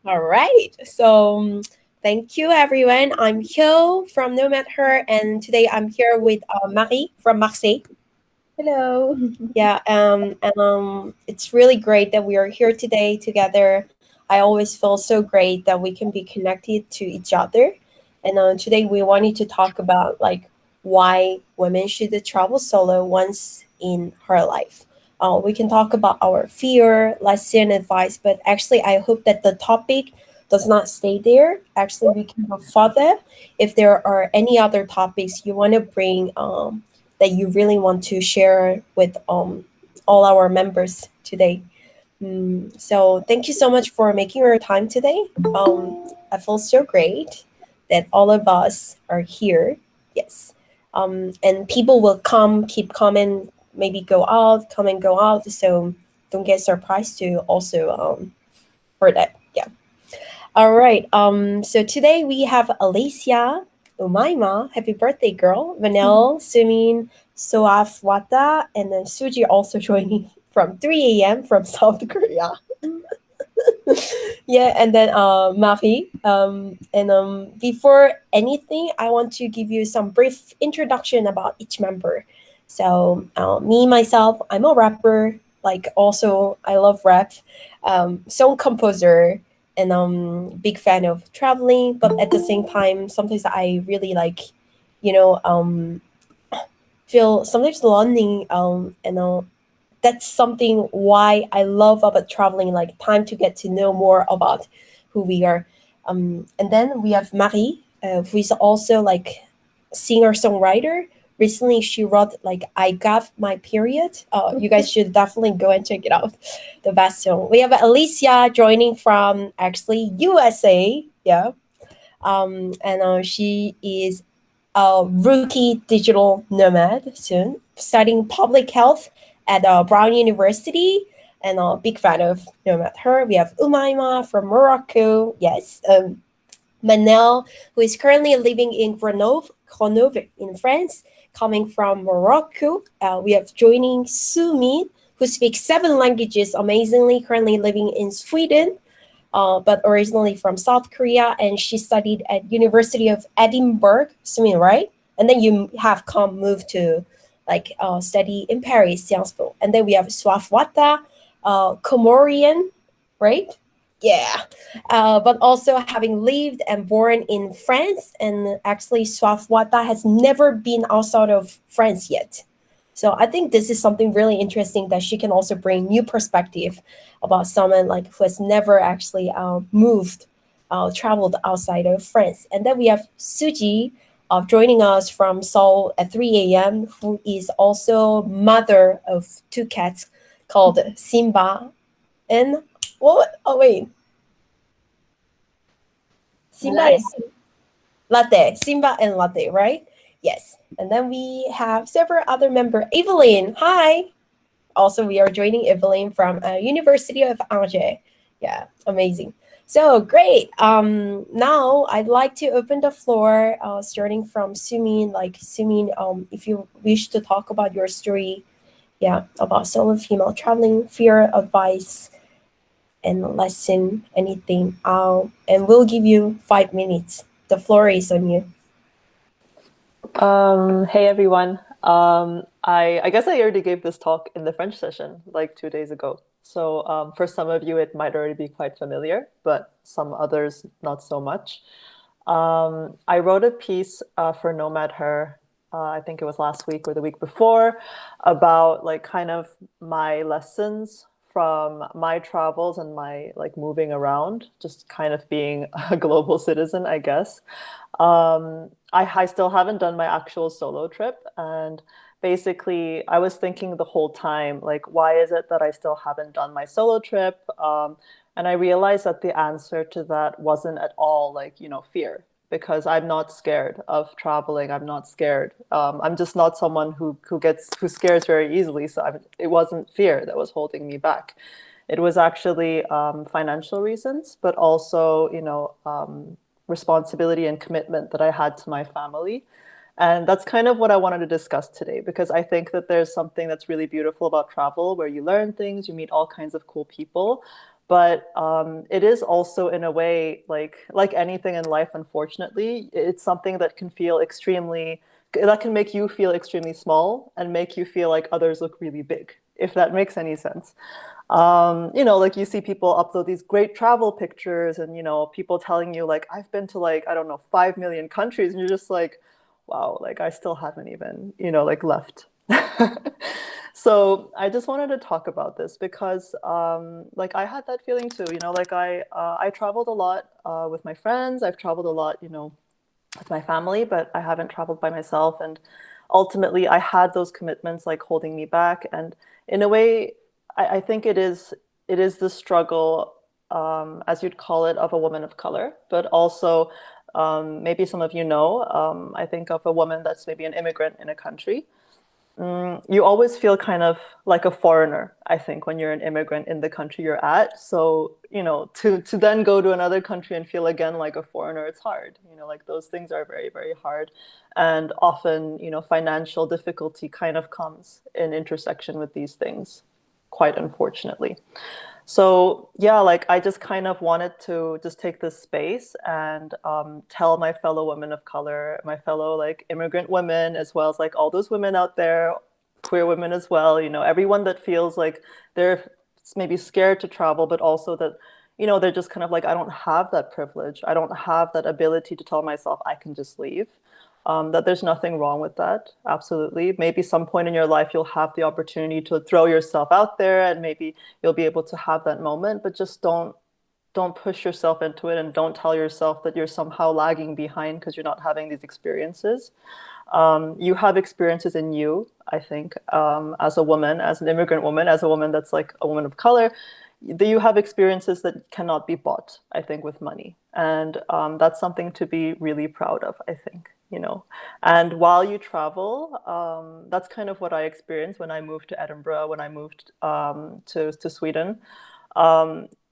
All right. So thank you, everyone. I'm Hyo from NomadHer, and today I'm here with Marie from Marseille. Hello. Yeah, and it's really great that we are here today together. I always feel so great that we can be connected to each other. And today we wanted to talk about like why women should travel solo once in her life. We can talk about our fear, lesson, advice, but actually, I hope that the topic does not stay there. Actually, we can go further. If there are any other topics you want to bring, that you really want to share with all our members today. So thank you so much for making your time today. I feel so great that all of us are here. Yes. And people will come, keep coming, maybe go out, come and go out. So don't get surprised to also for that. Yeah. All right. So today we have Alicia, Umaima, happy birthday girl, Vanel, Sumin, Soafwata, and then Suji also joining from 3 a.m. from South Korea. Yeah, and then Marie. And before anything, I want to give you some brief introduction about each member. So me myself, I'm a rapper. Like also, I love rap. Song composer, and big fan of traveling. But at the same time, sometimes I really like, you know, feel sometimes lonely. And that's something why I love about traveling, like time to get to know more about who we are. And then we have Marie, who is also like singer songwriter. Recently, she wrote like "I Got My Period." You guys should definitely go and check it out. The best song. We have Alicia joining from actually USA. Yeah, and she is a rookie digital nomad soon, studying public health at Brown University, and a big fan of NomadHer. We have Umaima from Morocco. Yes. Manel, who is currently living in Grenoble in France, coming from Morocco. We have joining Sumin, who speaks 7 languages amazingly, currently living in Sweden, but originally from South Korea, and she studied at University of Edinburgh, Sumin, right? And then you have come moved to like study in Paris, Sciences Po. And then we have Swafwata, Comorian, right? Yeah, but also having lived and born in France, and actually Swafwata has never been outside of France yet. So I think this is something really interesting that she can also bring new perspective about someone like who has never actually moved, traveled outside of France. And then we have Suji joining us from Seoul at 3 a.m., who is also mother of 2 cats called Simba and what? Oh wait, Simba Latte. and Latte. Simba and Latte, right? Yes. And then we have several other member. Evelyn, hi. Also, we are joining Evelyn from University of Angers. Yeah, amazing. So great. Now I'd like to open the floor, starting from Sumin. Like Sumin, if you wish to talk about your story, yeah, about solo female traveling, fear, advice, and lesson, anything. And we'll give you 5 minutes. The floor is on you. Hey everyone. I guess I already gave this talk in the French session like 2 days ago. So for some of you, it might already be quite familiar, but some others not so much. I wrote a piece for NomadHer, I think it was last week or the week before, about like kind of my lessons from my travels and my like moving around, just kind of being a global citizen, I guess. I still haven't done my actual solo trip. And basically, I was thinking the whole time, like, why is it that I still haven't done my solo trip? And I realized that the answer to that wasn't at all like, fear, because I'm not scared of traveling. I'm not scared. I'm just not someone who scares very easily. So it wasn't fear that was holding me back. It was actually financial reasons, but also, responsibility and commitment that I had to my family. And that's kind of what I wanted to discuss today, because I think that there's something that's really beautiful about travel where you learn things, you meet all kinds of cool people. But it is also, in a way, like anything in life, unfortunately, it's something that can make you feel extremely small and make you feel like others look really big, if that makes any sense. Like you see people upload these great travel pictures and, people telling you like, I've been to like, I don't know, 5 million countries. And you're just like, wow, like I still haven't even, like left. So I just wanted to talk about this because, like I had that feeling too, like I traveled a lot with my friends. I've traveled a lot, with my family, but I haven't traveled by myself. And ultimately, I had those commitments like holding me back. And in a way, I think it is the struggle, as you'd call it, of a woman of color, but also maybe some of I think of a woman that's maybe an immigrant in a country. You always feel kind of like a foreigner, I think, when you're an immigrant in the country you're at. So, to then go to another country and feel again like a foreigner, it's hard. Like those things are very, very hard. And often, financial difficulty kind of comes in intersection with these things, quite unfortunately. So yeah, like I just kind of wanted to just take this space and tell my fellow women of color, my fellow like immigrant women, as well as like all those women out there, queer women as well, everyone that feels like they're maybe scared to travel, but also that, they're just kind of like, I don't have that privilege. I don't have that ability to tell myself I can just leave. That there's nothing wrong with that. Absolutely. Maybe some point in your life, you'll have the opportunity to throw yourself out there and maybe you'll be able to have that moment, but just don't push yourself into it and don't tell yourself that you're somehow lagging behind because you're not having these experiences. You have experiences in you, I think, as a woman, as an immigrant woman, as a woman that's like a woman of color. You have experiences that cannot be bought, I think, with money. And that's something to be really proud of, I think. And while you travel, that's kind of what I experienced when I moved to Edinburgh, when I moved to Sweden.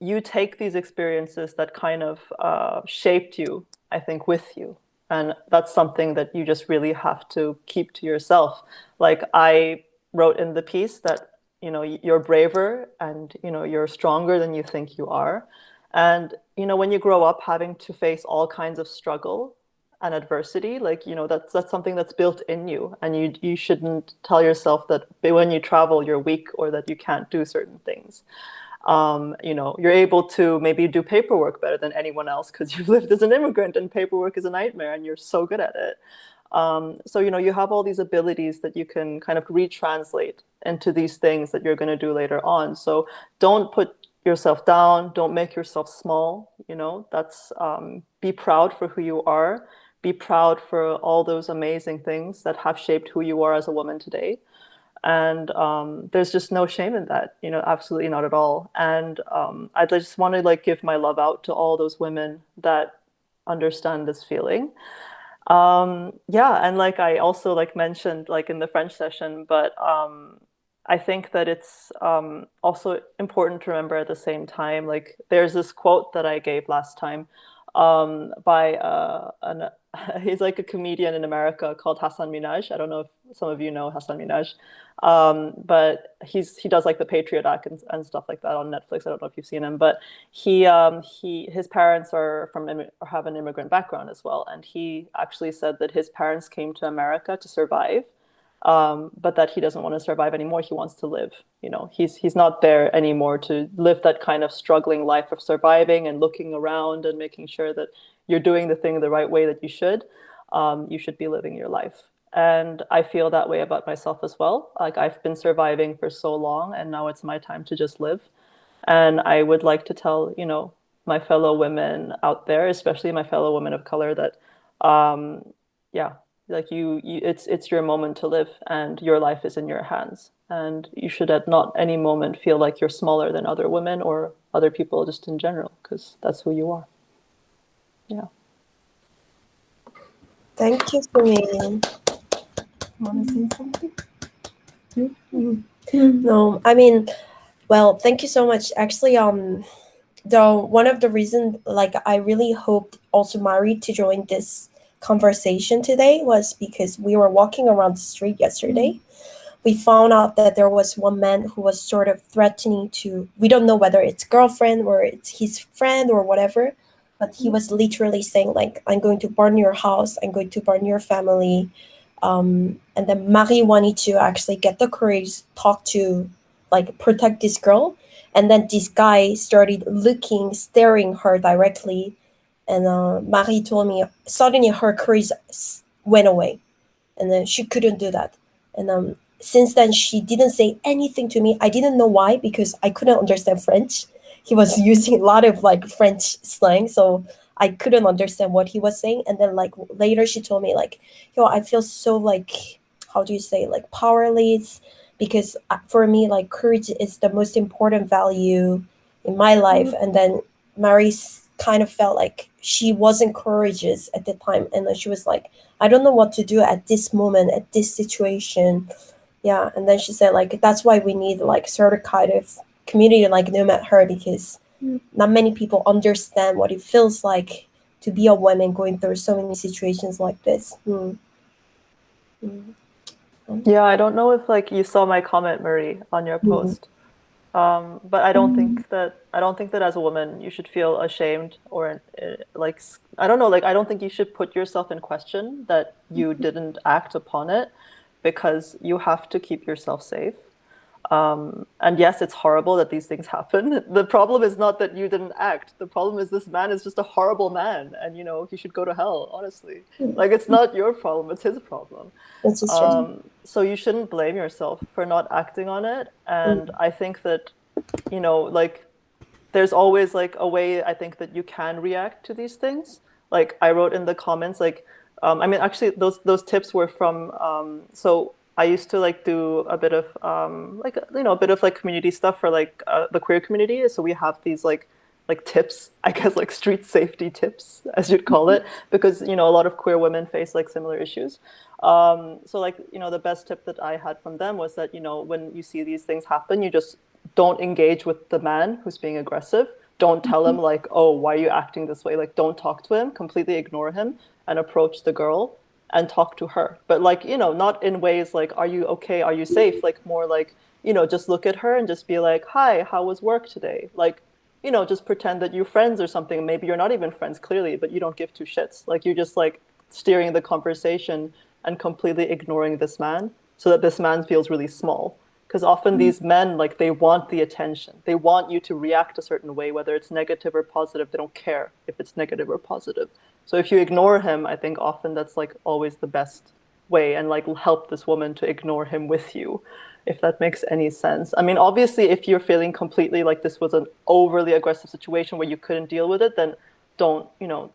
You take these experiences that kind of shaped you, I think, with you. And that's something that you just really have to keep to yourself. Like I wrote in the piece that, you're braver and, you're stronger than you think you are. And, when you grow up having to face all kinds of struggle and adversity, like, that's something that's built in you. And you shouldn't tell yourself that when you travel, you're weak or that you can't do certain things. You're able to maybe do paperwork better than anyone else because you've lived as an immigrant and paperwork is a nightmare and you're so good at it. So, you have all these abilities that you can kind of retranslate into these things that you're going to do later on. So don't put yourself down. Don't make yourself small. That's be proud for who you are. Be proud for all those amazing things that have shaped who you are as a woman today. And there's just no shame in that, absolutely not at all. And I just want to like give my love out to all those women that understand this feeling. Yeah, and like I also like mentioned like in the French session, but I think that it's also important to remember at the same time, like there's this quote that I gave last time by he's like a comedian in America called Hassan Minaj. I don't know if some of you know Hassan Minaj, but he does like the Patriot Act and stuff like that on Netflix. I don't know if you've seen him, but his parents have an immigrant background as well, and he actually said that his parents came to America to survive. But that he doesn't want to survive anymore. He wants to live. He's not there anymore to live that kind of struggling life of surviving and looking around and making sure that you're doing the thing the right way that you should. You should be living your life. And I feel that way about myself as well. Like I've been surviving for so long, and now it's my time to just live. And I would like to tell, my fellow women out there, especially my fellow women of color, that, yeah, like it's your moment to live, and your life is in your hands. And you should at not any moment feel like you're smaller than other women or other people just in general, because that's who you are. Yeah. Thank you, Celine. Want to say something? No, I mean, well, thank you so much. Actually, though one of the reasons, like, I really hoped also Mari to join this conversation today was because we were walking around the street yesterday we found out that there was one man who was sort of threatening to, we don't know whether it's girlfriend or it's his friend or whatever, but he was literally saying like, I'm going to burn your house, I'm going to burn your family. And then Marie wanted to actually get the courage, talk to, like, protect this girl. And then this guy started looking, staring her directly. And Marie told me suddenly her courage went away. And then she couldn't do that. And since then, she didn't say anything to me. I didn't know why, because I couldn't understand French. He was using a lot of like French slang, so I couldn't understand what he was saying. And then like later, she told me like, "Yo, I feel so like, how do you say, like powerless?" Because for me, like courage is the most important value in my life. And then Mary's kind of felt like she wasn't courageous at the time, and then she was like, I don't know what to do at this moment, at this situation. Yeah, and then she said like that's why we need like sort of kind of community like NomadHer, because not many people understand what it feels like to be a woman going through so many situations like this. Yeah, I don't know if like you saw my comment, Marie, on your post. But I don't think that as a woman you should feel ashamed or like I don't know, like I don't think you should put yourself in question that you didn't act upon it, because you have to keep yourself safe. And yes, it's horrible that these things happen. The problem is not that you didn't act. The problem is this man is just a horrible man, and you know he should go to hell. Honestly, like it's not your problem; it's his problem. That's just true. So you shouldn't blame yourself for not acting on it. And I think that, you know, like there's always like a way I think that you can react to these things. Like I wrote in the comments, like, I mean, actually those tips were from, so I used to like do a bit of like, you know, a bit of like community stuff for like the queer community. So we have these like tips, I guess, like street safety tips, as you'd call it, because, you know, a lot of queer women face like similar issues. So like, you know, the best tip that I had from them was that, you know, when you see these things happen, you just don't engage with the man who's being aggressive. Don't tell him like, oh, why are you acting this way? Like, don't talk to him, completely ignore him and approach the girl and talk to her. But like, you know, not in ways like, are you okay? Are you safe? Like more like, you know, just look at her and just be like, hi, how was work today? Like, you know, just pretend that you're friends or something. Maybe you're not even friends clearly, but you don't give two shits. Like you're just like steering the conversation and completely ignoring this man so that this man feels really small. Because often these men, like they want the attention. They want you to react a certain way, whether it's negative or positive. They don't care if it's negative or positive. So if you ignore him, I think often that's like always the best way, and like help this woman to ignore him with you, if that makes any sense. I mean, obviously, if you're feeling completely like this was an overly aggressive situation where you couldn't deal with it, then don't, you know,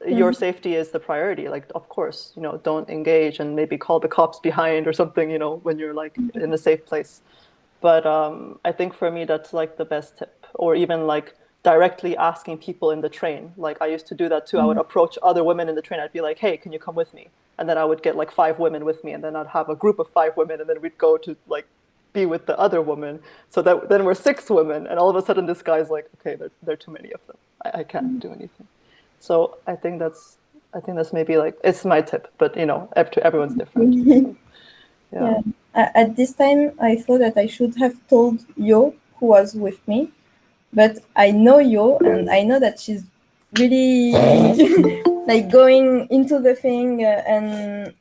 your safety is the priority. Like, of course, you know, don't engage and maybe call the cops behind or something, you know, when you're like in a safe place. But I think for me, that's like the best tip. Or even like directly asking people in the train. Like I used to do that too. I would approach other women in the train. I'd be like, hey, can you come with me? And then I would get like 5 women with me. And then I'd have a group of 5 women. And then we'd go to like be with the other woman. So that then we're 6 women. And all of a sudden this guy's like, okay, there are too many of them. I can't do anything. So I think that's maybe like, it's my tip, but you know, everyone's different. So, yeah. Yeah. At this time, I thought that I should have told Yo, who was with me, but I know Yo, and I know that she's really like going into the thing, and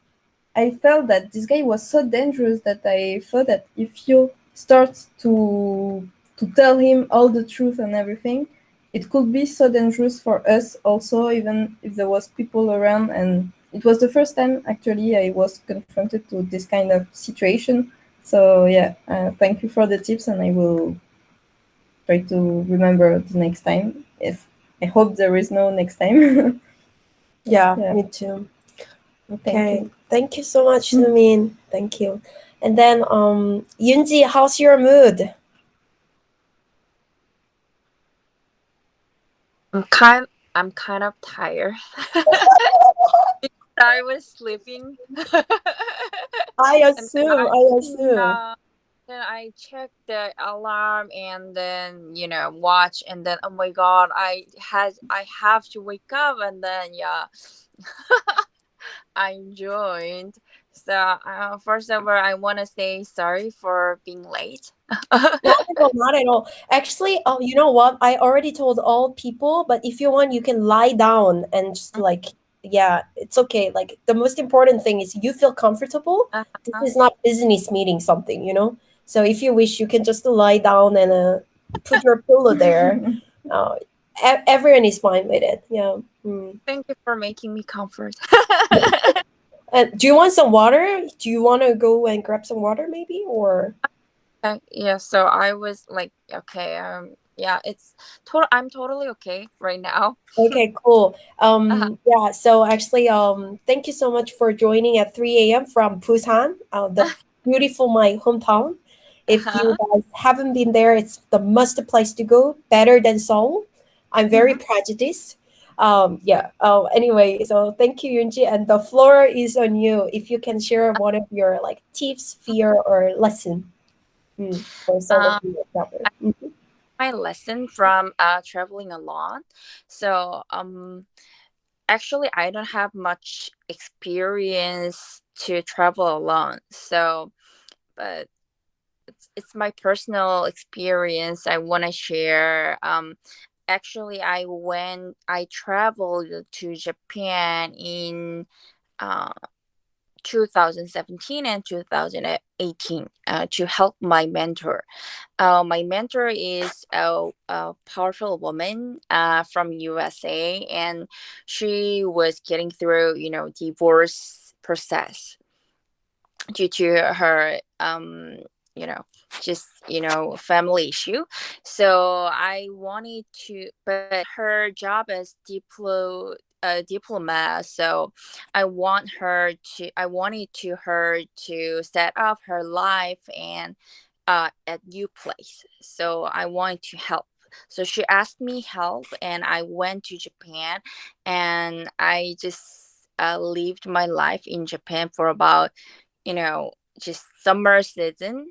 I felt that this guy was so dangerous that I thought that if Yo starts to tell him all the truth and everything, it could be so dangerous for us also, even if there was people around. And it was the first time actually I was confronted to this kind of situation. So yeah, thank you for the tips, and I will try to remember the next time. If I hope there is no next time. Yeah, Yeah. me too. Thank Okay. you. Thank you so much, Sumin. Thank you. And then Yunji, how's your mood? I'm kind of tired. I was sleeping. I And assume. then I checked the alarm and then watch, and then oh my god, I have to wake up, and then I joined. So first of all, I want to say sorry for being late. Not at all, not at all. Actually, you know what? I already told all people, but if you want, you can lie down and just like, yeah, it's okay. Like the most important thing is you feel comfortable. This Uh-huh. is not business meeting something, you know? So if you wish, you can just lie down and put your pillow there. Uh, Everyone is fine with it. Yeah. Mm. Thank you for making me comfort. And do you want some water? Do you want to go and grab some water maybe or? Yeah, so I was like, okay, yeah, it's total. I'm totally okay right now. Okay, cool. Uh-huh. Yeah, so actually, thank you so much for joining at 3 a.m. from Busan, the beautiful my hometown. If you Uh-huh. guys haven't been there, it's the must place to go, better than Seoul. I'm very prejudiced. Yeah. Anyway, so thank you, Yunji, and the floor is on you. If you can share one of your like tips, fear, or lesson for solo Um, traveler. my lesson from traveling alone. So actually, I don't have much experience to travel alone. So, but it's my personal experience I want to share. Actually, I traveled to Japan in uh 2017 and 2018 to help my mentor. My mentor is a powerful woman from USA, and she was getting through, divorce process due to her, you know, just family issue. So I wanted to, but her job as diplomat. So I wanted to her to set up her life and at new place. So I wanted to help. So she asked me help, and I went to Japan, and I just lived my life in Japan for about, you know, just summer season.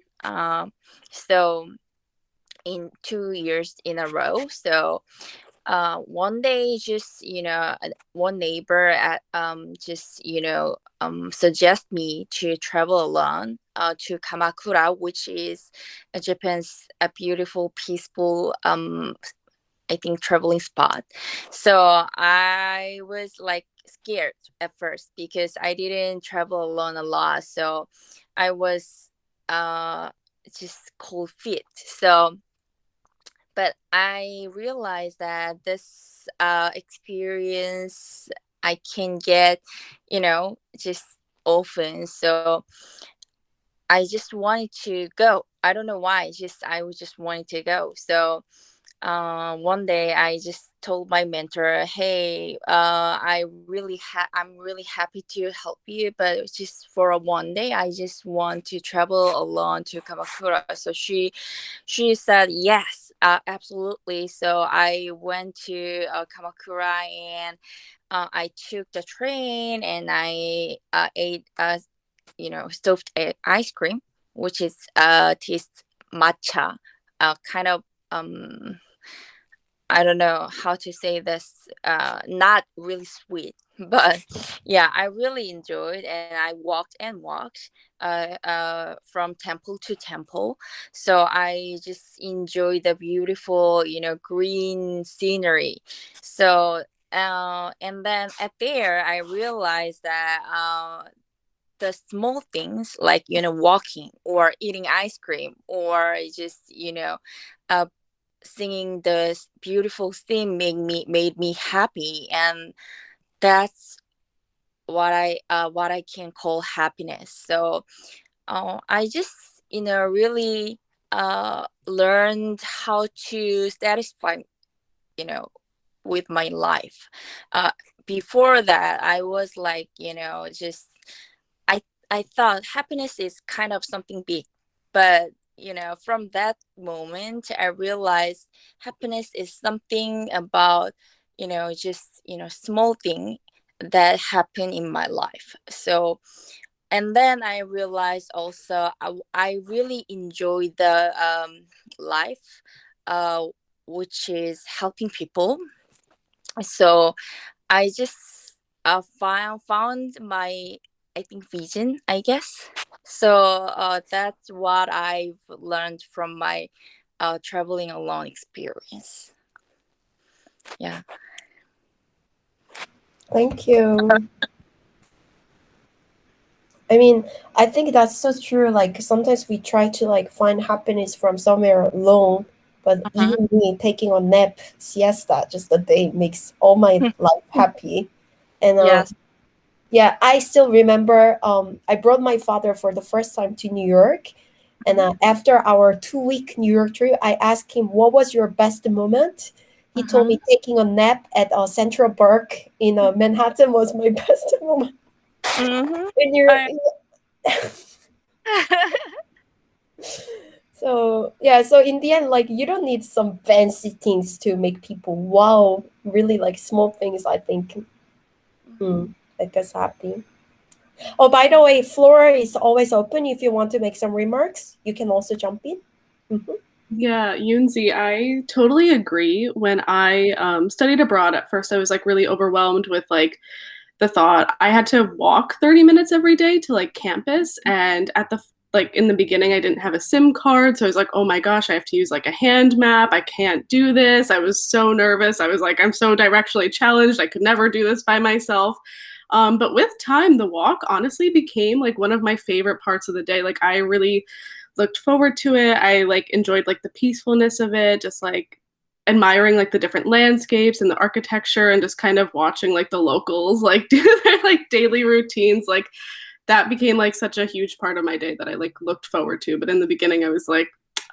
So in 2 years in a row. So one day, just one neighbor at just suggest me to travel alone to Kamakura, which is Japan's a beautiful, peaceful I think traveling spot. So I was like scared at first because I didn't travel alone a lot. So I was uh just cold feet. So but I realized that this experience I can get, just often. So I just wanted to go. I don't know why. Just I was just wanting to go. So one day I just told my mentor, "Hey, I'm really happy to help you, but it's just for a one day, I just want to travel alone to Kamakura." So she said yes, absolutely. So I went to Kamakura, and I took the train, and I ate stuffed ice cream, which is tastes matcha, kind of I don't know how to say this. Not really sweet, but yeah, I really enjoyed, and I walked and walked, from temple to temple. So I just enjoyed the beautiful, green scenery. So, and then at there, I realized that the small things like walking or eating ice cream or just uh, singing this beautiful theme made me happy, and that's what I can call happiness. So I just really learned how to satisfy you know with my life. uh Before that, I was like, just I I thought happiness is kind of something big, but from that moment, I realized happiness is something about just small thing that happen in my life. So, and then I realized also I really enjoy the life, uh, which is helping people. So I just found my I think vision, I guess. So that's what I've learned from my traveling alone experience. Yeah. Thank you. I mean, I think that's so true. Like sometimes we try to like find happiness from somewhere alone, but Mhm. even me taking a nap, siesta, just a day makes all my life happy. And Yes. yeah, I still remember. I brought my father for the first time to New York, and after our 2 week New York trip, I asked him, "What was your best moment?" He told me taking a nap at Central Park in Manhattan was my best moment. Mm-hmm. When you're I... so yeah, so in the end, like you don't need some fancy things to make people wow. Really, like small things, I think, make us happy. Oh, by the way, floor is always open. If you want to make some remarks, you can also jump in. Mhm. Yeah, Yunzi, I totally agree. When I studied abroad at first, I was like really overwhelmed with like the thought I had to walk 30 minutes every day to like campus. And at the like in the beginning, I didn't have a SIM card. So I was like, oh my gosh, I have to use like a hand map. I can't do this. I was so nervous. I was like, I'm so directionally challenged. I could never do this by myself. But with time, the walk honestly became like one of my favorite parts of the day. Like I really looked forward to it. I like enjoyed like the peacefulness of it, just like admiring like the different landscapes and the architecture and just kind of watching like the locals like do their like daily routines. Like that became like such a huge part of my day that I like looked forward to. But in the beginning I was like,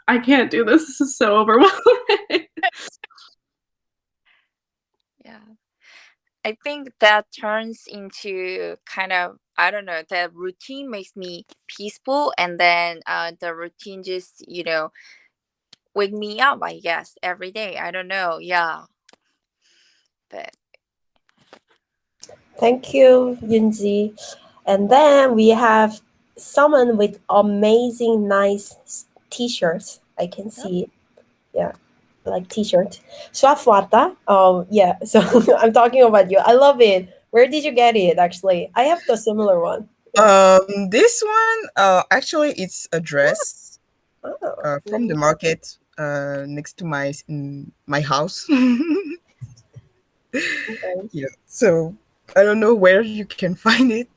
I can't do this. This is so overwhelming. Yeah. I think that turns into kind of, I don't know, the routine makes me peaceful, and then the routine just, wake me up, I guess, every day. I don't know. Yeah. But Thank you, Yunji. And then we have someone with amazing, nice t-shirts. I can see it. Yeah, like t-shirt. Swafwata. Yeah. So I'm talking about you. I love it. Where did you get it? Actually, I have the similar one. This one, actually, it's a dress Oh, from the market next to my house. okay. Yeah, so I don't know where you can find it,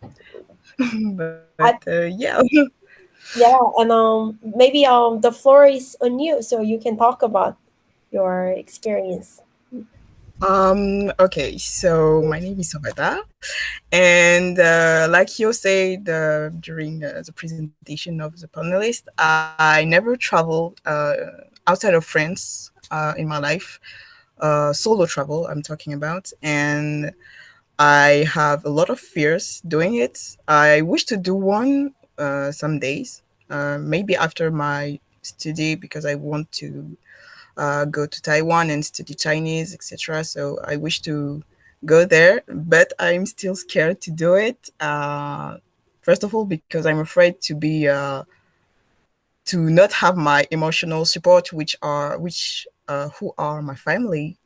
but yeah. Yeah, and maybe the floor is on you, so you can talk about your experience. Okay, so my name is Sobata, and like you said during the presentation of the panelist, I never traveled outside of France in my life. Solo travel, I'm talking about, and I have a lot of fears doing it. I wish to do one some days, maybe after my study, because I want to go to Taiwan and study Chinese, etc. So I wish to go there, but I'm still scared to do it. First of all, because I'm afraid to not have my emotional support, which who are my family.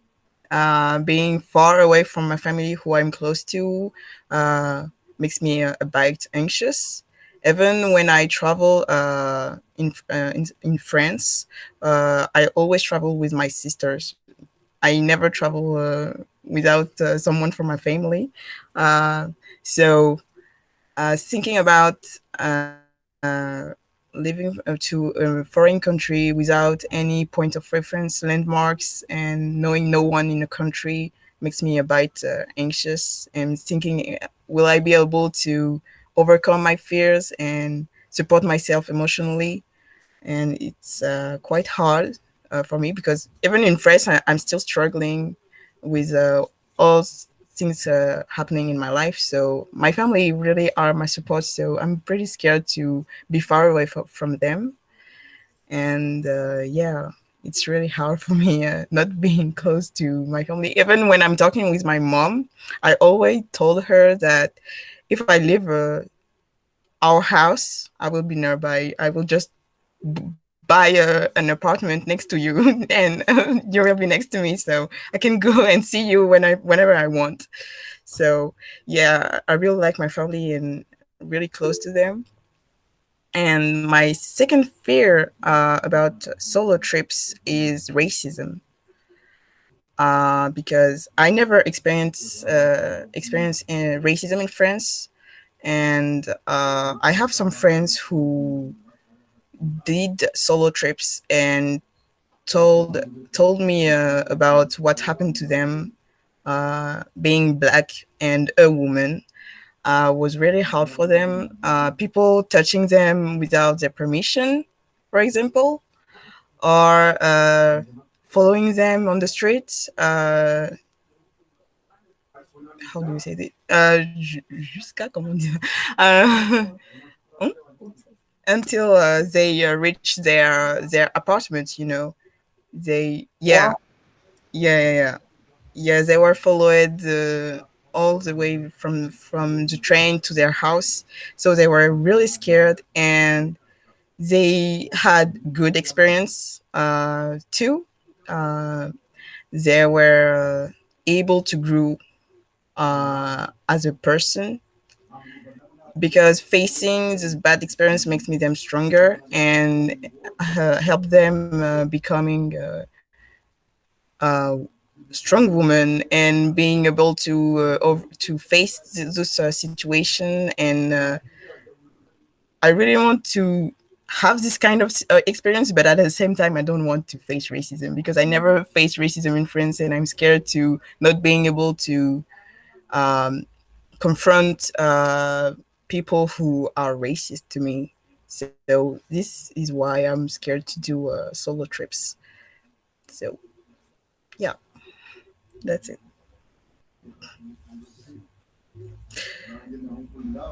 Being far away from my family, who I'm close to, makes me a bit anxious. Even when I travel in France, I always travel with my sisters. I never travel without someone from my family. Uh, so thinking about living to a foreign country without any point of reference, landmarks, and knowing no one in the country makes me a bit anxious and thinking, will I be able to overcome my fears and support myself emotionally? And it's quite hard for me because even in France, I'm still struggling with all things happening in my life. So my family really are my support. So I'm pretty scared to be far away from them. And yeah, it's really hard for me not being close to my family. Even when I'm talking with my mom, I always told her that if I leave our house, I will be nearby. I will just buy an apartment next to you and you will be next to me so I can go and see you whenever I want. So yeah, I really like my family, and really close to them. And my second fear about solo trips is racism, because I never experienced racism in France, and I have some friends who did solo trips and told told me about what happened to them, being black and a woman. Was really hard for them. People touching them without their permission, for example, or following them on the streets. How do you say it? Jusqu'à, comment dire? Hmm? Until they reach their apartment, you know. They, Wow. yeah. Yeah, they were followed all the way from the train to their house. So they were really scared, and they had good experience too. Uh, they were able to grow as a person, because facing this bad experience makes me them stronger and help them becoming strong woman and being able to face this situation. And I really want to have this kind of experience, but at the same time I don't want to face racism, because I never faced racism in France, and I'm scared to not being able to um, confront people who are racist to me. So this is why I'm scared to do solo trips. So yeah, that's it.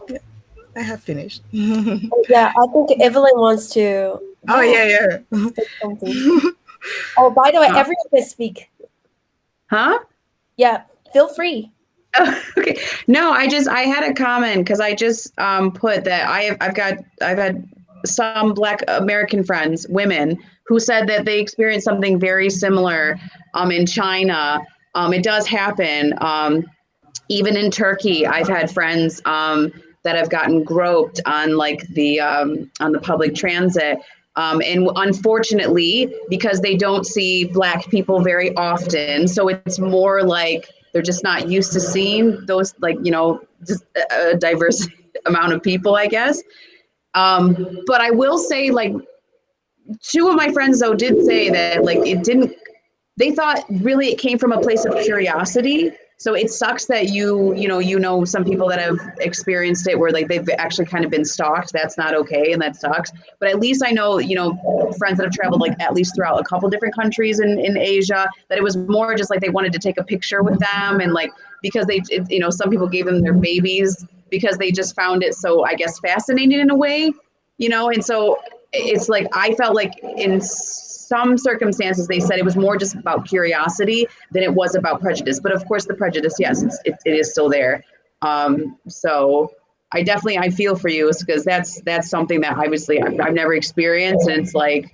Yeah, I have finished. Yeah, I think Evelyn wants to Oh yeah. say something. Oh, by the way, everyone can speak. Huh? Yeah, feel free. Oh, okay. No, I had a comment because I just put that I've had some Black American friends, women, who said that they experienced something very similar in China. It does happen. Even in Turkey, I've had friends that have gotten groped on like on the public transit. And unfortunately, because they don't see Black people very often, so it's more like they're just not used to seeing those, like, you know, just a diverse amount of people, I guess. But I will say, like, two of my friends though did say that like it didn't, they thought really it came from a place of curiosity. So it sucks that you know some people that have experienced it where like they've actually kind of been stalked. That's not okay, and that sucks. But at least I know, you know, friends that have traveled like at least throughout a couple different countries in Asia, that it was more just like they wanted to take a picture with them, and like because you know, some people gave them their babies because they just found it so, I guess, fascinating in a way, you know. And so it's like I felt like in some circumstances they said it was more just about curiosity than it was about prejudice. But of course the prejudice, yes, it is still there. So I feel for you, because that's something that obviously I've never experienced, and it's like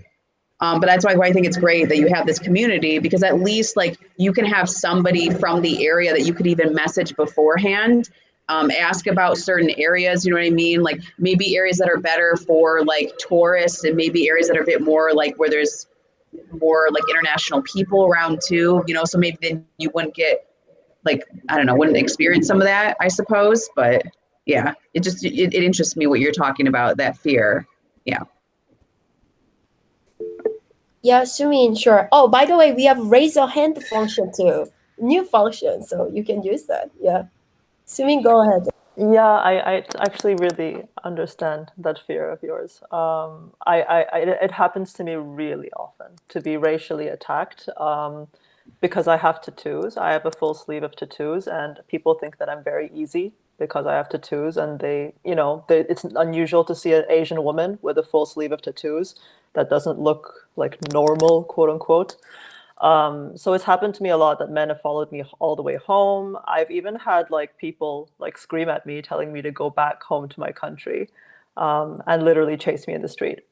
but that's why I think it's great that you have this community, because at least like you can have somebody from the area that you could even message beforehand, ask about certain areas, you know what I mean? Like maybe areas that are better for like tourists, and maybe areas that are a bit more like where there's more like international people around too, you know, so maybe then you wouldn't get like, I don't know, wouldn't experience some of that, I suppose. But yeah, it interests me what you're talking about, that fear. Yeah. Yeah, Sumin, sure. Oh, by the way, we have raise your hand function too. New function, so you can use that. Yeah. Sumin, go ahead. Yeah, I actually really understand that fear of yours. It happens to me really often to be racially attacked, because I have tattoos. I have a full sleeve of tattoos, and people think that I'm very easy because I have tattoos, and it's unusual to see an Asian woman with a full sleeve of tattoos. That doesn't look like normal, quote unquote. So it's happened to me a lot that men have followed me all the way home. I've even had like people like scream at me, telling me to go back home to my country, and literally chase me in the street,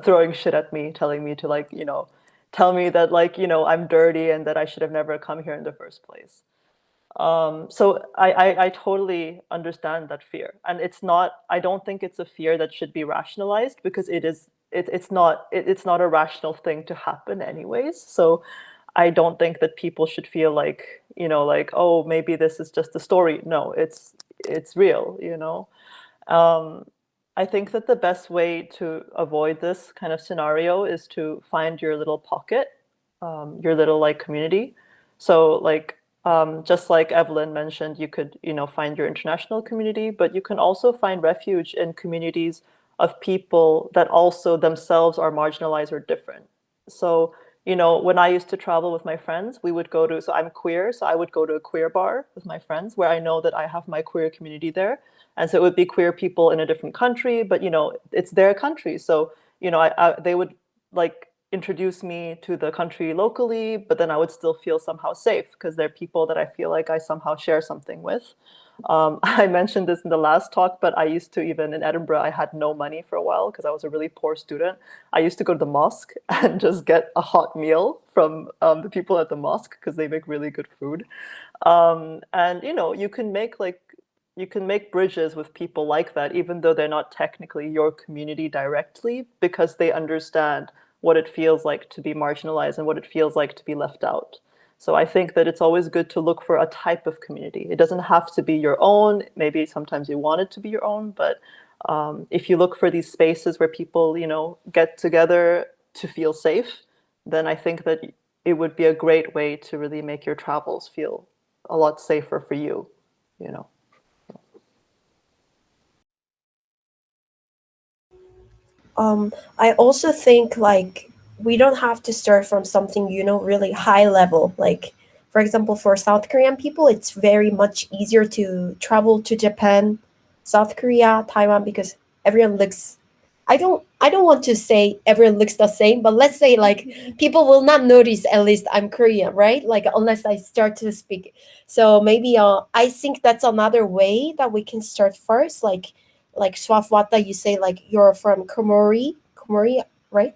throwing shit at me, telling me to tell me that I'm dirty and that I should have never come here in the first place. So I totally understand that fear, and I don't think it's a fear that should be rationalized, because it's not a rational thing to happen anyways. So I don't think that people should feel like, like, oh, maybe this is just a story. No, it's real, I think that the best way to avoid this kind of scenario is to find your little pocket, your little like community. So like, just like Evelyn mentioned, you could, find your international community, but you can also find refuge in communities of people that also themselves are marginalized or different. So, when I used to travel with my friends, so I'm queer, so I would go to a queer bar with my friends where I know that I have my queer community there. And so it would be queer people in a different country, but it's their country. So, they would like introduce me to the country locally, but then I would still feel somehow safe because they're people that I feel like I somehow share something with. I mentioned this in the last talk, but I used to, even in Edinburgh, I had no money for a while because I was a really poor student. I used to go to the mosque and just get a hot meal from the people at the mosque because they make really good food. And you can make bridges with people like that, even though they're not technically your community directly, because they understand what it feels like to be marginalized and what it feels like to be left out. So I think that it's always good to look for a type of community. It doesn't have to be your own. Maybe sometimes you want it to be your own, but if you look for these spaces where people, get together to feel safe, then I think that it would be a great way to really make your travels feel a lot safer for you, you know. I also think like we don't have to start from something, really high level. Like, for example, for South Korean people, it's very much easier to travel to Japan, South Korea, Taiwan, because everyone looks. I don't want to say everyone looks the same, but let's say like people will not notice at least I'm Korean, right? Like unless I start to speak. So maybe I think that's another way that we can start first, like Swafwata, you say like you're from Komori, right?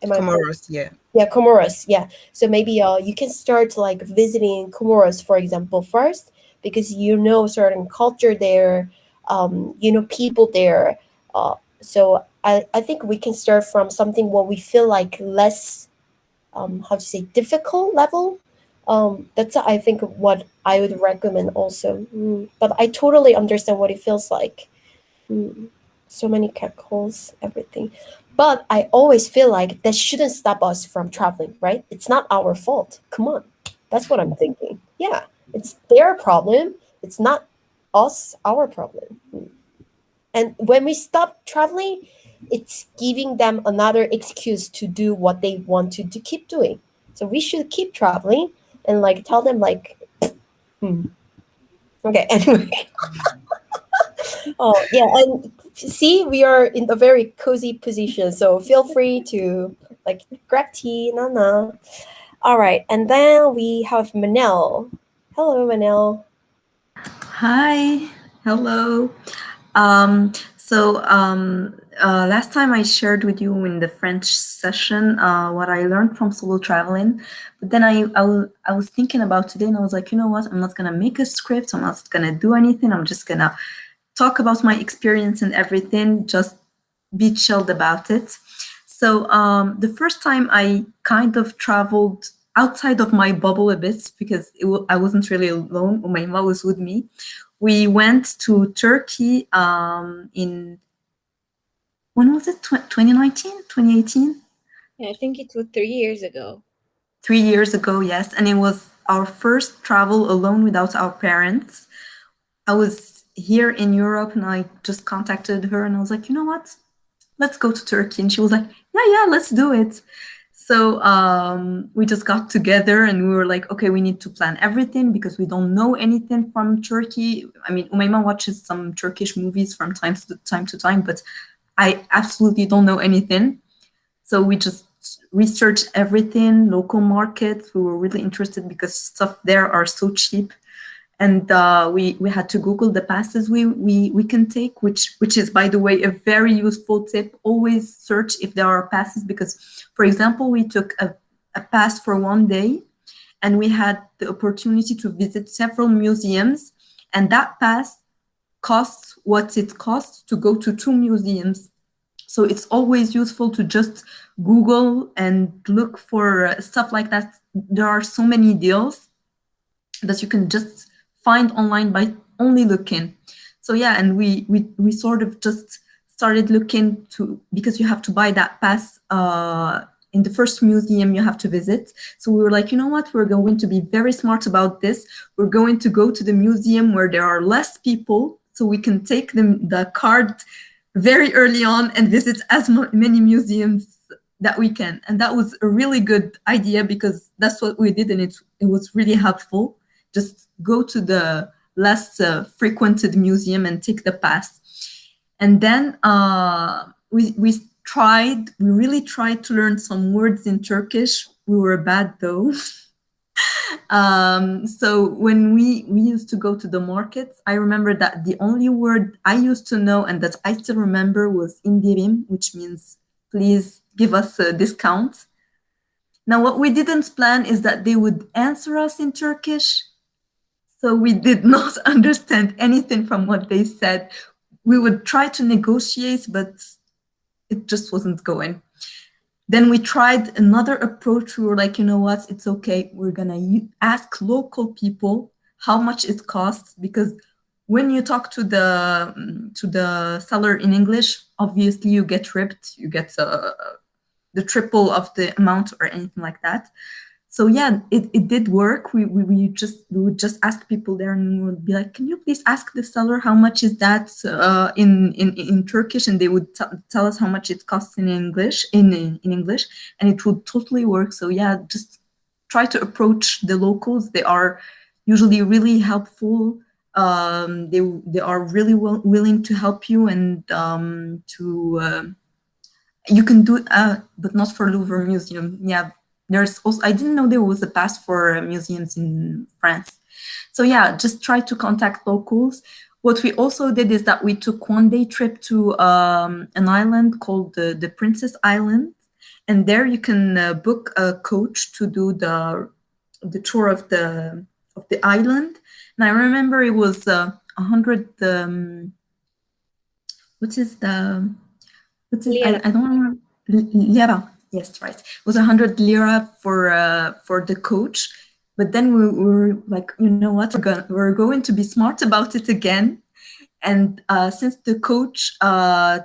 Am I correct? Comoros, yeah. Yeah, Comoros. Yeah. So maybe you can start like visiting Comoros, for example, first, because you know certain culture there, people there. So I think we can start from something what we feel like less, how to say, difficult level. That's I think what I would recommend also. But I totally understand what it feels like. Mm, so many catcalls, everything. But I always feel like that shouldn't stop us from traveling, right? It's not our fault. Come on. That's what I'm thinking. Yeah, it's their problem. It's not us, our problem. And when we stop traveling, it's giving them another excuse to do what they want to keep doing. So we should keep traveling and like tell them like, hmm. Okay, anyway. Oh, yeah, and see, we are in a very cozy position, so feel free to like grab tea, Nana. All right, and then we have Manel. Hello, Manel. Hi, hello. Last time I shared with you in the French session what I learned from solo traveling, but then I was thinking about today and I was like, you know what? I'm not gonna make a script. I'm not gonna do anything. I'm just gonna talk about my experience and everything. Just be chilled about it. So the first time I kind of traveled outside of my bubble a bit because I wasn't really alone. My mom was with me. We went to Turkey in, when was it? 2019, 2018? Yeah, I think it was 3 years ago. 3 years ago, yes. And it was our first travel alone without our parents. I was here in Europe and I just contacted her and I was like, you know what? Let's go to Turkey. And she was like, yeah, let's do it. So we just got together and we were like, okay, we need to plan everything because we don't know anything from Turkey. I mean, Umayma watches some Turkish movies from time to time, but I absolutely don't know anything. So we just researched everything, local markets. We were really interested because stuff there are so cheap. And we had to Google the passes we can take, which is, by the way, a very useful tip. Always search if there are passes because, for example, we took a pass for one day and we had the opportunity to visit several museums, and that pass costs what it costs to go to 2 museums. So it's always useful to just Google and look for stuff like that. There are so many deals that you can just find online by only looking. So yeah, and we sort of just started looking to, because you have to buy that pass in the first museum you have to visit. So we were like, you know what, we're going to be very smart about this. We're going to go to the museum where there are less people, so we can take the card very early on and visit as many museums that we can. And that was a really good idea, because that's what we did, and it was really helpful. Just go to the less frequented museum and take the pass. And then we really tried to learn some words in Turkish. We were bad though. So when we used to go to the markets, I remember that the only word I used to know and that I still remember was indirim, which means please give us a discount. Now, what we didn't plan is that they would answer us in Turkish. So we did not understand anything from what they said. We would try to negotiate, but it just wasn't going. Then we tried another approach. We were like, you know what, it's okay. We're gonna ask local people how much it costs, because when you talk to the seller in English, obviously you get ripped. You get the triple of the amount or anything like that. So yeah, it did work. We would just ask people there, and we would be like, can you please ask the seller how much is that in Turkish, and they would tell us how much it costs in English, in English, and it would totally work. So yeah, just try to approach the locals. They are usually really helpful. They are really willing to help you, and you can do but not for Louvre Museum. Yeah. There's also, I didn't know there was a pass for museums in France. So yeah, just try to contact locals. What we also did is that we took 1-day trip to an island called the Princess Island. And there you can book a coach to do the tour of the island. And I remember it was 100, I don't remember. Lira. Yes, right. It was 100 lira for the coach. But then we were like, you know what, we're going to be smart about it again. And since the coach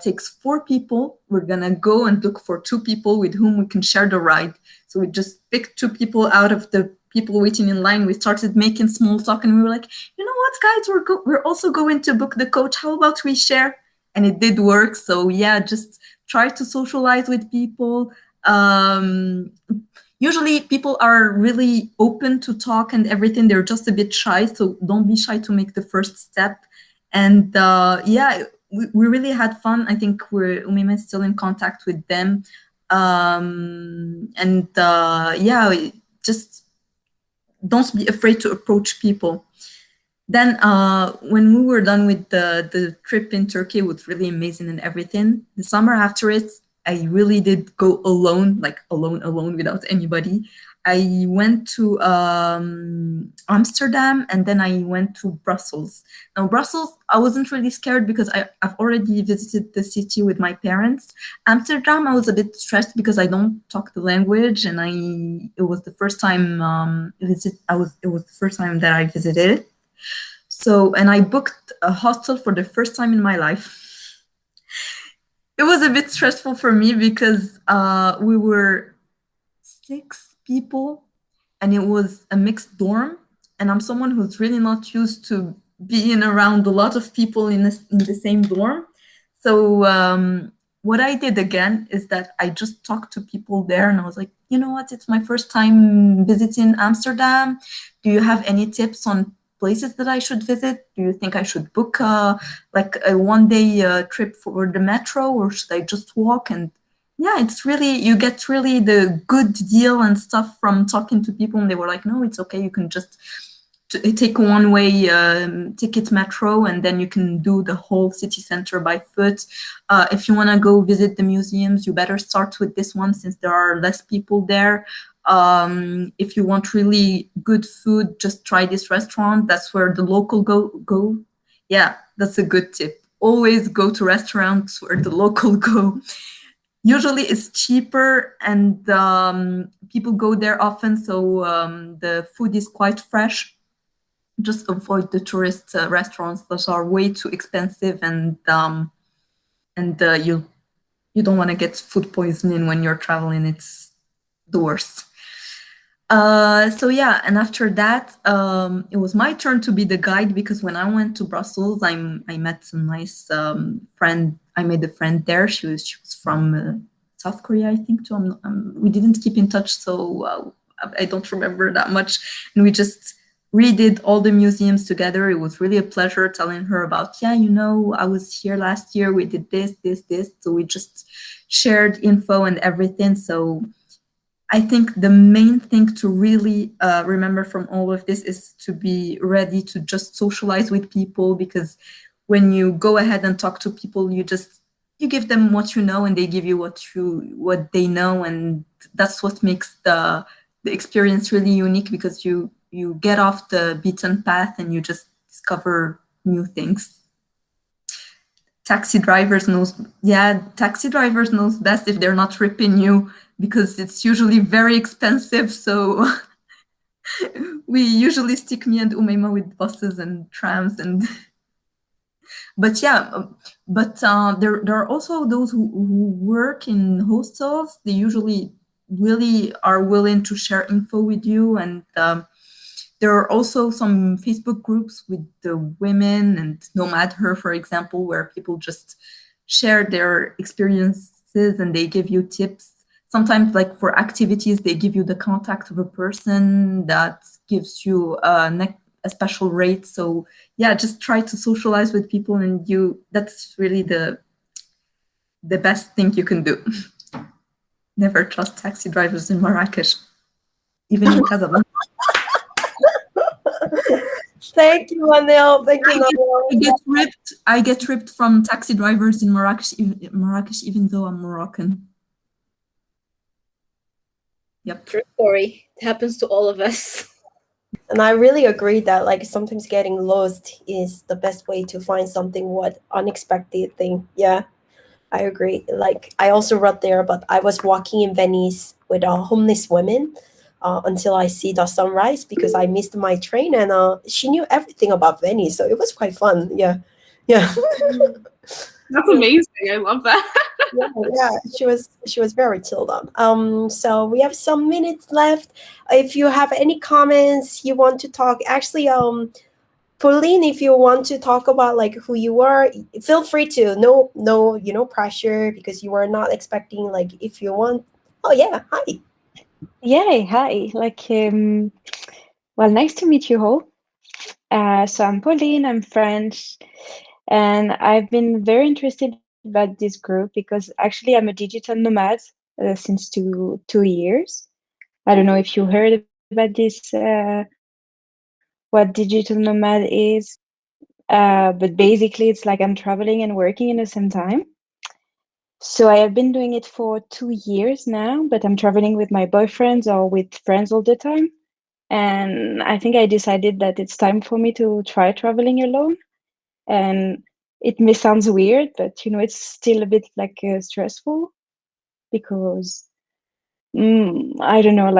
takes 4 people, we're gonna go and look for 2 people with whom we can share the ride. So we just picked 2 people out of the people waiting in line. We started making small talk, and we were like, you know what, guys, we're also going to book the coach. How about we share? And it did work. So yeah, just try to socialize with people. Usually people are really open to talk and everything. They're just a bit shy, so don't be shy to make the first step. And yeah, we really had fun. I think Umima is still in contact with them. And yeah, just don't be afraid to approach people. Then when we were done with the trip in Turkey, it was really amazing and everything. The summer after it, I really did go alone, like alone without anybody. I went to Amsterdam, and then I went to Brussels. Now, Brussels, I wasn't really scared because I've already visited the city with my parents. Amsterdam, I was a bit stressed because I don't talk the language, and it was the first time it was the first time that I visited it. So, and I booked a hostel for the first time in my life. It was a bit stressful for me because we were 6 people, and it was a mixed dorm. And I'm someone who's really not used to being around a lot of people in the same dorm. So what I did again is that I just talked to people there, and I was like, you know what, it's my first time visiting Amsterdam. Do you have any tips on places that I should visit? Do you think I should book like a 1-day trip for the metro, or should I just walk? And yeah, it's really, you get really the good deal and stuff from talking to people. And they were like, no, it's okay. You can just take a 1-way ticket metro, and then you can do the whole city center by foot. If you want to go visit the museums, you better start with this one since there are less people there. If you want really good food, just try this restaurant. That's where the local go. Yeah, that's a good tip. Always go to restaurants where the local go. Usually it's cheaper, and people go there often, so the food is quite fresh. Just avoid the tourist restaurants that are way too expensive, and you don't want to get food poisoning when you're traveling. It's the worst. So yeah, and after that, it was my turn to be the guide, because when I went to Brussels, I met some nice friend. I made a friend there. She was from South Korea, I think too. We didn't keep in touch, so I don't remember that much. And we just redid all the museums together. It was really a pleasure telling her about, yeah, I was here last year. We did this. So we just shared info and everything. So I think the main thing to really remember from all of this is to be ready to just socialize with people, because when you go ahead and talk to people, you give them what you know, and they give you what they know, and that's what makes the experience really unique, because you get off the beaten path and you just discover new things. Taxi drivers knows best if they're not ripping you, because it's usually very expensive. So we usually stick me and Umeima with buses and trams, but there are also those who work in hostels. They usually really are willing to share info with you, and there are also some Facebook groups with the women and NomadHer, for example, where people just share their experiences and they give you tips. Sometimes, like for activities, they give you the contact of a person that gives you a special rate. So yeah, just try to socialize with people, and that's really the best thing you can do. Never trust taxi drivers in Marrakesh, even in Casablanca. Thank you, Anil. Thank you, Anil. I get ripped from taxi drivers in Marrakesh, even though I'm Moroccan. Yep. True story. It happens to all of us. And I really agree that like sometimes getting lost is the best way to find something unexpected thing. Yeah, I agree. Like I also wrote there, but I was walking in Venice with a homeless woman until I see the sunrise, because I missed my train, and she knew everything about Venice, so it was quite fun. Yeah. That's amazing. I love that. yeah, she was very chilled on. So we have some minutes left. If you have any comments you want to talk, actually, Pauline, if you want to talk about like who you are, feel free to. No pressure, because you are not expecting. Like if you want. Oh yeah, hi. Yeah, hi. Well, nice to meet you all. So I'm Pauline. I'm French. And I've been very interested about this group because actually I'm a digital nomad since two years. I don't know if you heard about this, what digital nomad is, but basically it's like I'm traveling and working in the same time. So I have been doing it for 2 years now, but I'm traveling with my boyfriends or with friends all the time. And I think I decided that it's time for me to try traveling alone. And it may sound weird, but it's still a bit like stressful, because I don't know,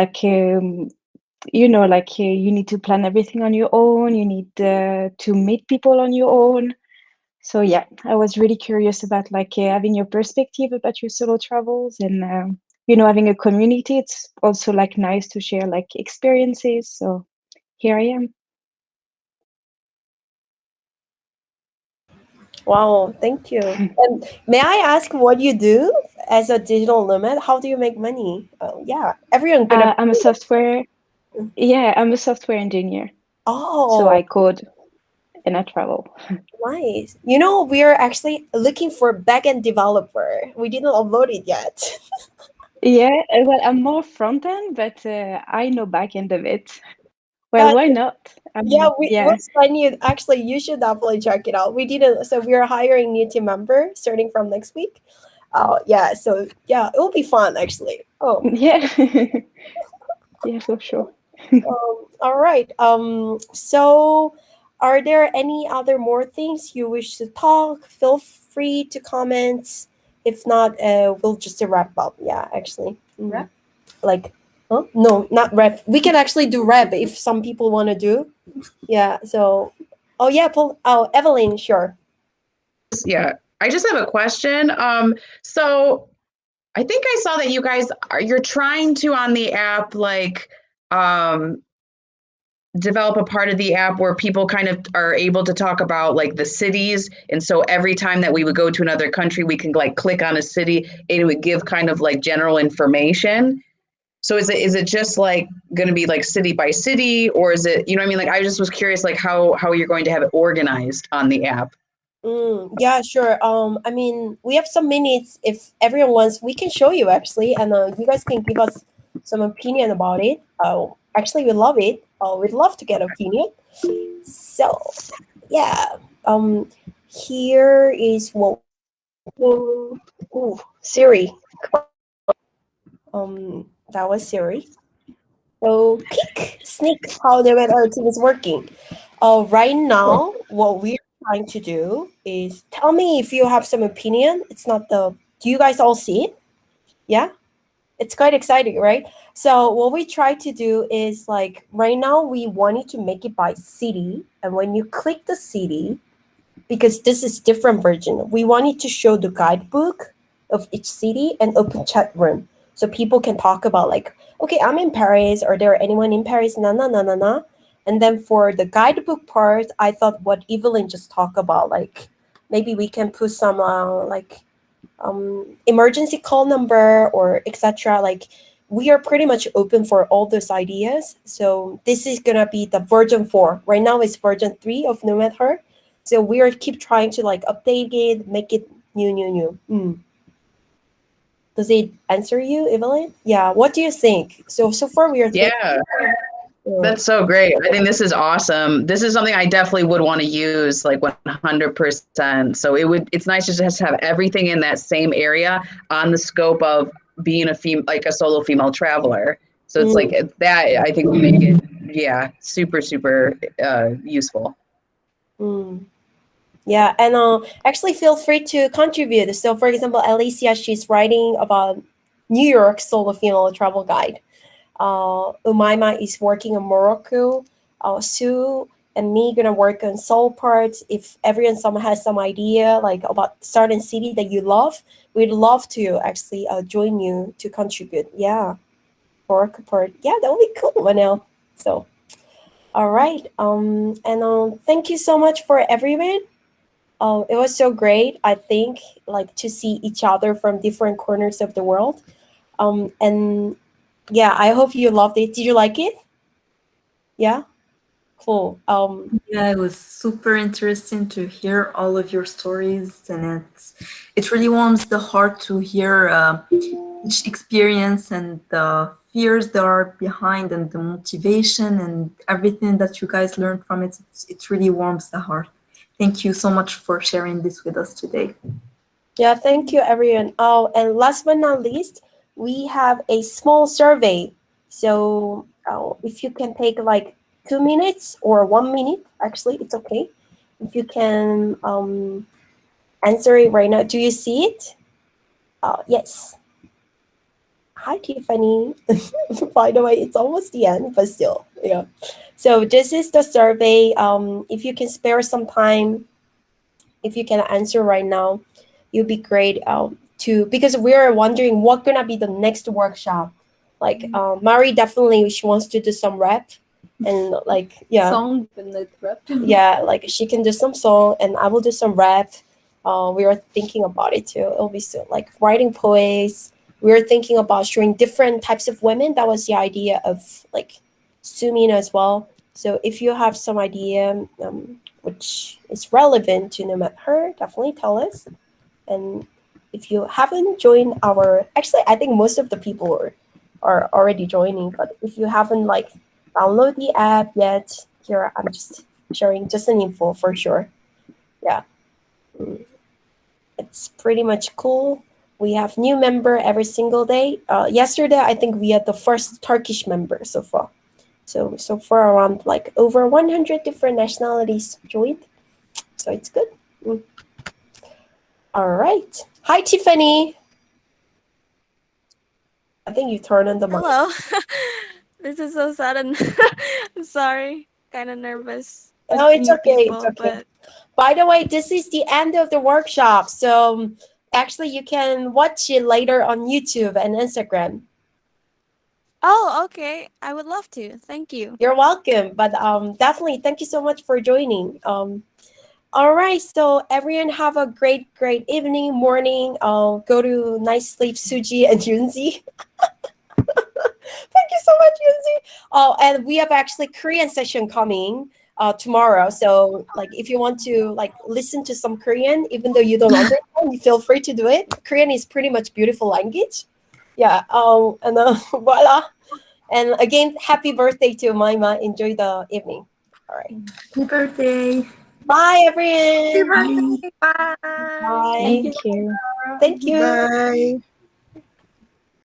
you need to plan everything on your own. You need to meet people on your own. So yeah, I was really curious about having your perspective about your solo travels, and having a community. It's also nice to share experiences. So here I am. Wow, thank you. And may I ask what you do as a digital nomad? How do you make money? Yeah, everyone gonna. I'm a software. Yeah, I'm a software engineer. Oh. So I code and I travel. Nice. We are actually looking for backend developer. We didn't upload it yet. Yeah, well, I'm more front end, but I know back end of it. Well, why not? We'll send you. Actually, you should definitely check it out. We didn't. So we are hiring new team member starting from next week. Yeah. So yeah, it will be fun actually. Oh. Yeah. Yeah, for sure. All right. So are there any other more things you wish to talk? Feel free to comment. If not, we'll just wrap up. Yeah, actually. Wrap? Like, huh? No, not rap. We can actually do rap if some people want to do. Yeah. So, oh yeah, Paul. Oh, Evelyn, sure. Yeah, I just have a question. So I think I saw that you guys you're trying to on the app like develop a part of the app where people kind of are able to talk about like the cities, and so every time that we would go to another country we can like click on a city and it would give kind of like general information. So is it just like going to be like city by city, or is it, you know what I mean? Like I just was curious like how you're going to have it organized on the app. Yeah, sure. I mean, we have some minutes. If everyone wants, we can show you actually, and you guys can give us some opinion about it. Actually, we love it. We'd love to get opinion. So, yeah. Here is what. Ooh, Siri. That was Siri. So, peek, sneak how the our team is working. Right now, what we're trying to do is tell me if you have some opinion. It's not the. Do you guys all see it? Yeah, it's quite exciting, right? So what we try to do is like right now we wanted to make it by city, and when you click the city, because this is different version, we wanted to show the guidebook of each city and open chat room so people can talk about like, okay, I'm in Paris. Are there anyone in Paris? Na na na na na. And then for the guidebook part, I thought what Evelyn just talked about, like maybe we can put some like emergency call number or etc. Like we are pretty much open for all those ideas. So this is gonna be the version 4. Right now it's version 3 of NomadHer. So we are keep trying to like update it, make it new. Does it answer you, Evelyn? Yeah. What do you think? So far we are thinking. Yeah, that's so great. I think this is awesome. This is something I definitely would want to use like 100%. So it's nice to just have everything in that same area on the scope of being like a solo female traveler. So it's like that I think would make it super useful. Yeah, and actually feel free to contribute. So for example, Alicia, she's writing about New York solo female travel guide. Umaima is working on Morocco. Sue and me gonna work on Seoul parts. If someone has some idea like about certain city that you love, we'd love to actually join you to contribute. Yeah, Morocco part. Yeah, that would be cool, Manel. So, all right. And thank you so much for everyone. It was so great. I think like to see each other from different corners of the world. And yeah, I hope you loved it. Did you like it? Yeah, cool. Yeah, it was super interesting to hear all of your stories, and it really warms the heart to hear each experience and the fears that are behind and the motivation and everything that you guys learned from it. It really warms the heart. Thank you so much for sharing this with us today. Yeah, thank you, everyone. Oh, and last but not least, we have a small survey. So if you can take like 2 minutes or 1 minute, actually, it's okay. If you can answer it right now. Do you see it? Yes. Hi, Tiffany. By the way, it's almost the end, but still, yeah. So this is the survey. If you can spare some time, if you can answer right now, it'd be great because we're wondering what gonna be the next workshop. Like Mari definitely she wants to do some rap and like Song but not rap. yeah, like she can do some song and I will do some rap. We are thinking about it too. It'll be so like writing poems. We were thinking about showing different types of women. That was the idea of like Sumin as well. So if you have some idea which is relevant to NomadHer, definitely tell us. And if you haven't joined actually I think most of the people are already joining, but if you haven't like download the app yet, here I'm just sharing just an info for sure. Yeah. It's pretty much cool. we have new member every single day. Yesterday, I think we had the first Turkish member so far. So far around like over 100 different nationalities joined. So it's good. All right. Hi, Tiffany. I think you turned on the mic. Hello. This is so sudden. I'm sorry. Kind of nervous. No, it's okay. It's okay. But by the way, this is the end of the workshop. So actually, you can watch it later on YouTube and Instagram. oh, okay. I would love to. Thank you. You're welcome. But definitely, thank you so much for joining. All right. So everyone have a great evening, morning. Go to nice sleep, Suji and Junzi. Thank you so much, Yunzi. Oh, and we have actually Korean session coming tomorrow. So like if you want to like listen to some Korean, even though you don't understand, you feel free to do it. Korean is pretty much beautiful language. Yeah. And voila. And again, happy birthday to Maima. Enjoy the evening. All right. Happy birthday. Bye, everyone. Bye. Bye. Thank you. Thank you. Bye.